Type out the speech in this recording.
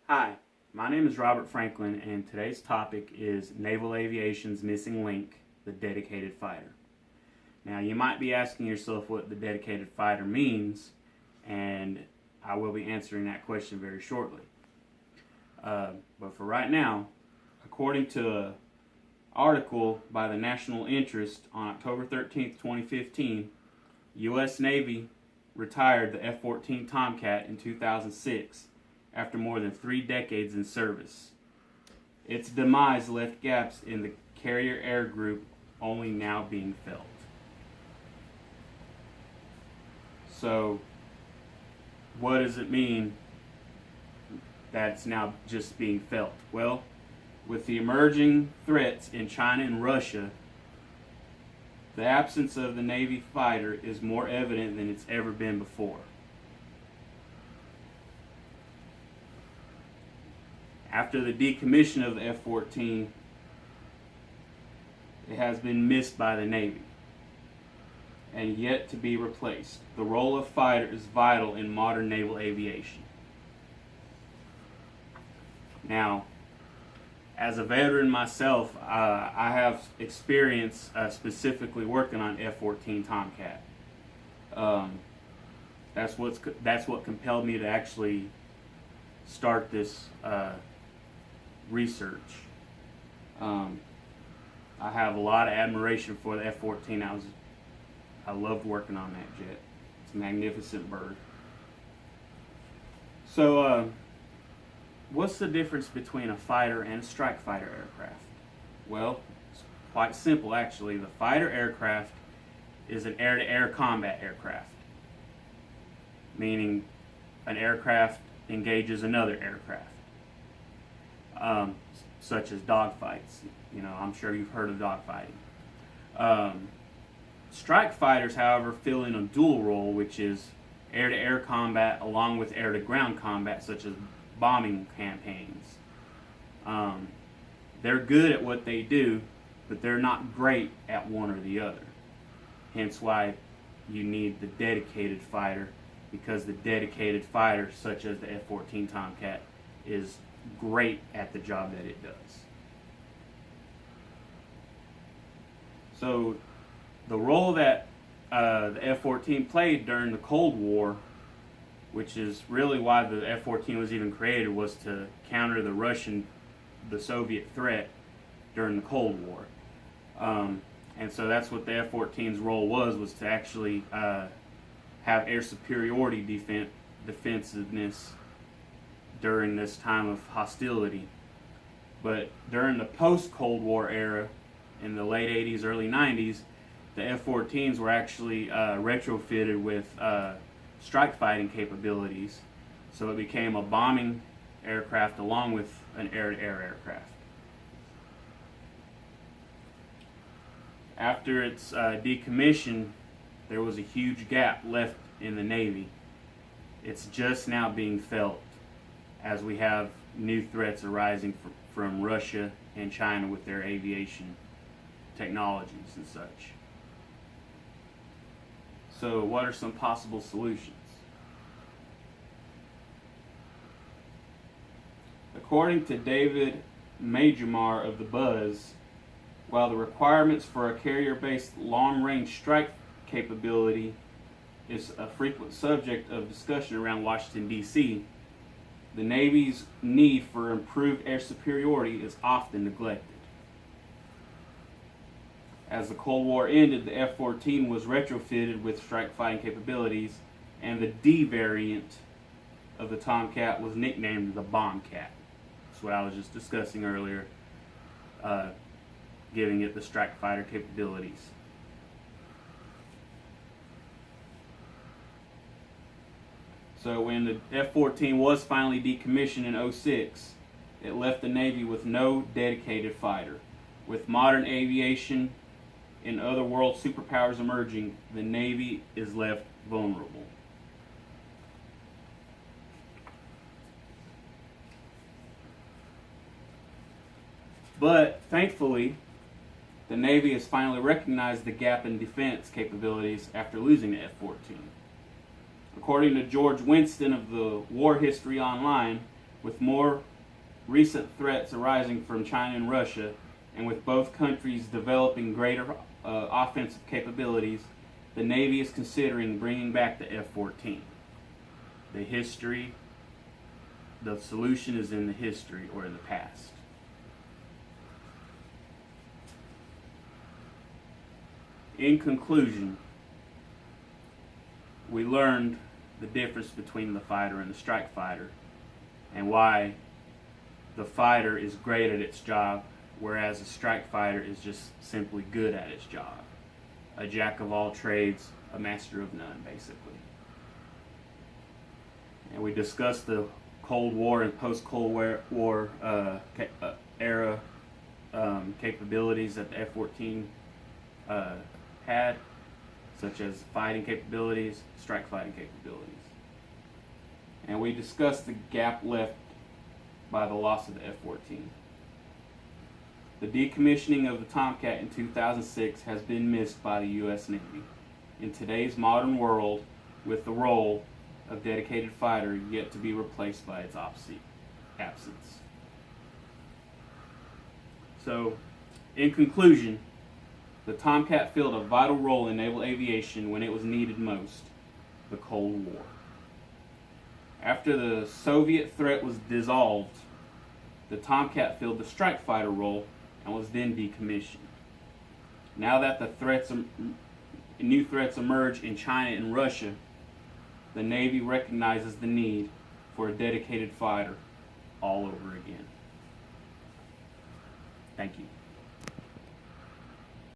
Hi, my name is Robert Franklin, and today's topic is naval aviation's missing link, the dedicated fighter. Now, you might be asking yourself what the dedicated fighter means, and I will be answering that question very shortly. But for right now, according to an article by the National Interest on October 13th, 2015, U.S. Navy retired the F-14 Tomcat in 2006 after more than 3 decades in service. Its demise left gaps in the carrier air group only now being felt. So, what does it mean that it's now just being felt? Well, with the emerging threats in China and Russia, the absence of the Navy fighter is more evident than it's ever been before. After the decommission of the F-14, it has been missed by the Navy and yet to be replaced. The role of fighter is vital in modern naval aviation. Now, as a veteran myself, I have experience specifically working on F-14 Tomcat. That's what compelled me to actually start this research. I have a lot of admiration for the F-14. I loved working on that jet. It's a magnificent bird. So, what's the difference between a fighter and a strike fighter aircraft? Well, it's quite simple actually. The fighter aircraft is an air-to-air combat aircraft, meaning an aircraft engages another aircraft, such as dogfights. You know, I'm sure you've heard of dogfighting. Strike fighters, however, fill in a dual role, which is air-to-air combat along with air-to-ground combat, such as bombing campaigns. They're good at what they do, but they're not great at one or the other. Hence why you need the dedicated fighter, because the dedicated fighter, such as the F-14 Tomcat, is great at the job that it does. So, the role that the F-14 played during the Cold War, which is really why the F-14 was even created, was to counter the Soviet threat during the Cold War. And so that's what the F-14's role was to actually have air superiority defensiveness during this time of hostility. But during the post-Cold War era, in the late 80s, early 90s, the F-14s were actually retrofitted with strike fighting capabilities. So it became a bombing aircraft along with an air-to-air aircraft. After its decommission, there was a huge gap left in the Navy. It's just now being felt as we have new threats arising from Russia and China with their aviation technologies and such. So what are some possible solutions? According to David Majumar of The Buzz, while the requirements for a carrier-based long-range strike capability is a frequent subject of discussion around Washington, D.C., the Navy's need for improved air superiority is often neglected. As the Cold War ended, the F-14 was retrofitted with strike fighting capabilities, and the D variant of the Tomcat was nicknamed the Bombcat. That's what I was just discussing earlier, giving it the strike fighter capabilities. So when the F-14 was finally decommissioned in 2006, it left the Navy with no dedicated fighter. With modern aviation and other world superpowers emerging, the Navy is left vulnerable. But thankfully, the Navy has finally recognized the gap in defense capabilities after losing the F-14. According to George Winston of the War History Online, With more recent threats arising from China and Russia, and with both countries developing greater offensive capabilities, the Navy is considering bringing back the F-14. The solution is in the history or in the past. In conclusion, we learned the difference between the fighter and the strike fighter, and why the fighter is great at its job, whereas a strike fighter is just simply good at its job. A jack of all trades, a master of none, basically. And we discussed the Cold War and post-Cold War era capabilities that the F-14 had, such as fighting capabilities, strike fighting capabilities. And we discussed the gap left by the loss of the F-14. The decommissioning of the Tomcat in 2006 has been missed by the U.S. Navy. In today's modern world, with the role of dedicated fighter yet to be replaced by its absence. So, in conclusion, the Tomcat filled a vital role in naval aviation when it was needed most, the Cold War. After the Soviet threat was dissolved, the Tomcat filled the strike fighter role and was then decommissioned. Now that new threats emerge in China and Russia, the Navy recognizes the need for a dedicated fighter all over again. Thank you.